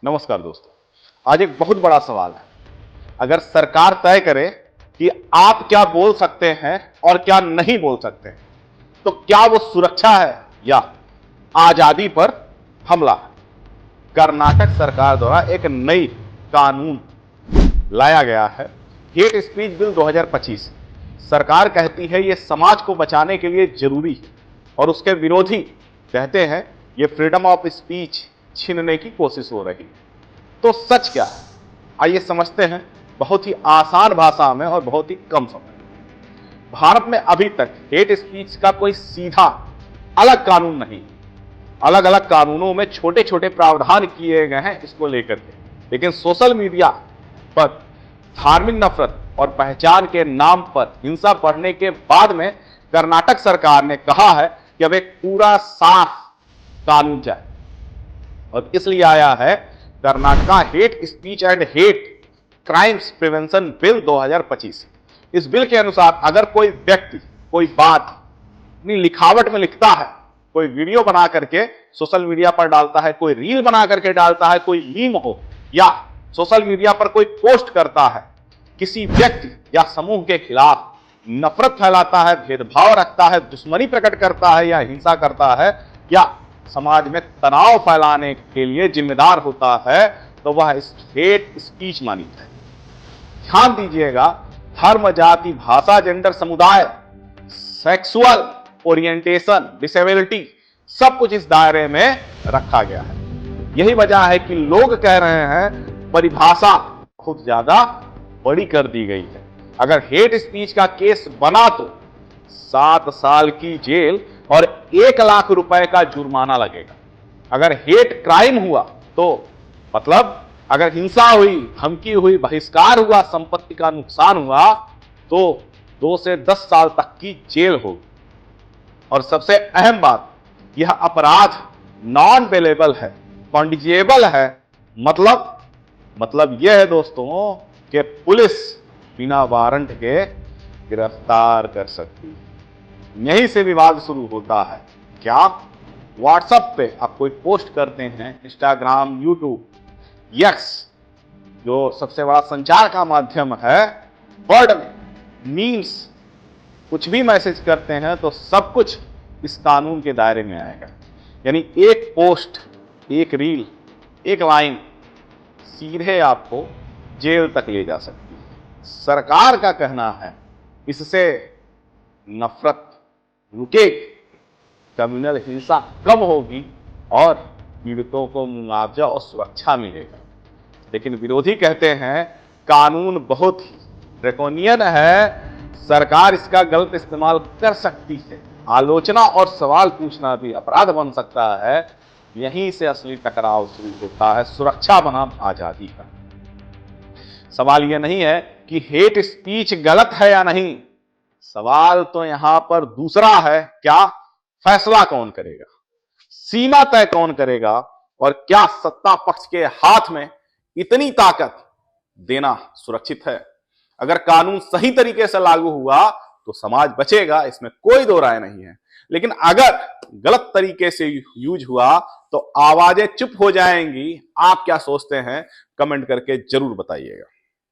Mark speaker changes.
Speaker 1: नमस्कार दोस्तों। आज एक बहुत बड़ा सवाल है। अगर सरकार तय करे कि आप क्या बोल सकते हैं और क्या नहीं बोल सकते हैं, तो क्या वो सुरक्षा है या आजादी पर हमला है? कर्नाटक सरकार द्वारा एक नई कानून लाया गया है, हेट स्पीच बिल 2025। सरकार कहती है यह समाज को बचाने के लिए जरूरी है और उसके विरोधी कहते हैं यह फ्रीडम ऑफ स्पीच छीनने की कोशिश हो रही है। तो सच क्या है, आइए समझते हैं बहुत ही आसान भाषा में और बहुत ही कम समय में। भारत में अभी तक हेट स्पीच का कोई सीधा अलग कानून नहीं। अलग अलग कानूनों में छोटे छोटे प्रावधान किए गए हैं इसको लेकर के, लेकिन सोशल मीडिया पर धार्मिक नफरत और पहचान के नाम पर हिंसा बढ़ने के बाद में कर्नाटक सरकार ने कहा है कि अब एक पूरा साफ कानून चाहिए और इसलिए आया है Karnataka hate speech and hate crimes prevention bill 2025। इस बिल के अनुसार अगर कोई व्यक्ति कोई बात अपनी लिखावट में लिखता है, कोई वीडियो बना करके सोशल मीडिया पर डालता है, कोई रील बना करके डालता है, कोई मीम हो या सोशल मीडिया पर कोई पोस्ट करता है, किसी व्यक्ति या समूह के खिलाफ नफरत फैलाता है, भेदभाव रखता है, दुश्मनी प्रकट करता है या हिंसा करता है या समाज में तनाव फैलाने के लिए जिम्मेदार होता है, तो वह हेट स्पीच मानी जाए। ध्यान दीजिएगा, धर्म, जाति, भाषा, जेंडर, समुदाय, सेक्सुअल ओरिएंटेशन, डिसेबिलिटी, सब कुछ इस दायरे में रखा गया है। यही वजह है कि लोग कह रहे हैं परिभाषा बहुत ज्यादा बड़ी कर दी गई है। अगर हेट स्पीच का केस बना तो 7 साल की जेल और 1 लाख रुपए का जुर्माना लगेगा। अगर हेट क्राइम हुआ तो मतलब अगर हिंसा हुई, धमकी हुई, बहिष्कार हुआ, संपत्ति का नुकसान हुआ, तो 2 से 10 साल तक की जेल होगी। और सबसे अहम बात, यह अपराध नॉन बेलेबल है, कॉन्डिजेबल है। मतलब यह है दोस्तों कि पुलिस बिना वारंट के गिरफ्तार कर सकती है। यहीं से विवाद शुरू होता है। क्या व्हाट्सएप पे आप कोई पोस्ट करते हैं, इंस्टाग्राम, यूट्यूब, यक्स जो सबसे बड़ा संचार का माध्यम है, वर्ड में मीम्स कुछ भी मैसेज करते हैं तो सब कुछ इस कानून के दायरे में आएगा। यानी एक पोस्ट, एक रील, एक लाइन सीधे आपको जेल तक ले जा सकती है। सरकार का कहना है इससे नफरत रुकेगी, कम्युनल हिंसा कम होगी और पीड़ितों को मुआवजा और सुरक्षा मिलेगा। लेकिन विरोधी कहते हैं कानून बहुत ही ड्रैकोनियन है, सरकार इसका गलत इस्तेमाल कर सकती है, आलोचना और सवाल पूछना भी अपराध बन सकता है। यहीं से असली टकराव शुरू होता है सुरक्षा बनाम आजादी का। सवाल यह नहीं है कि हेट स्पीच गलत है या नहीं, सवाल तो यहां पर दूसरा है, क्या फैसला कौन करेगा, सीमा तय कौन करेगा और क्या सत्ता पक्ष के हाथ में इतनी ताकत देना सुरक्षित है। अगर कानून सही तरीके से लागू हुआ तो समाज बचेगा, इसमें कोई दो राय नहीं है। लेकिन अगर गलत तरीके से यूज हुआ तो आवाजें चुप हो जाएंगी। आप क्या सोचते हैं, कमेंट करके जरूर बताइएगा।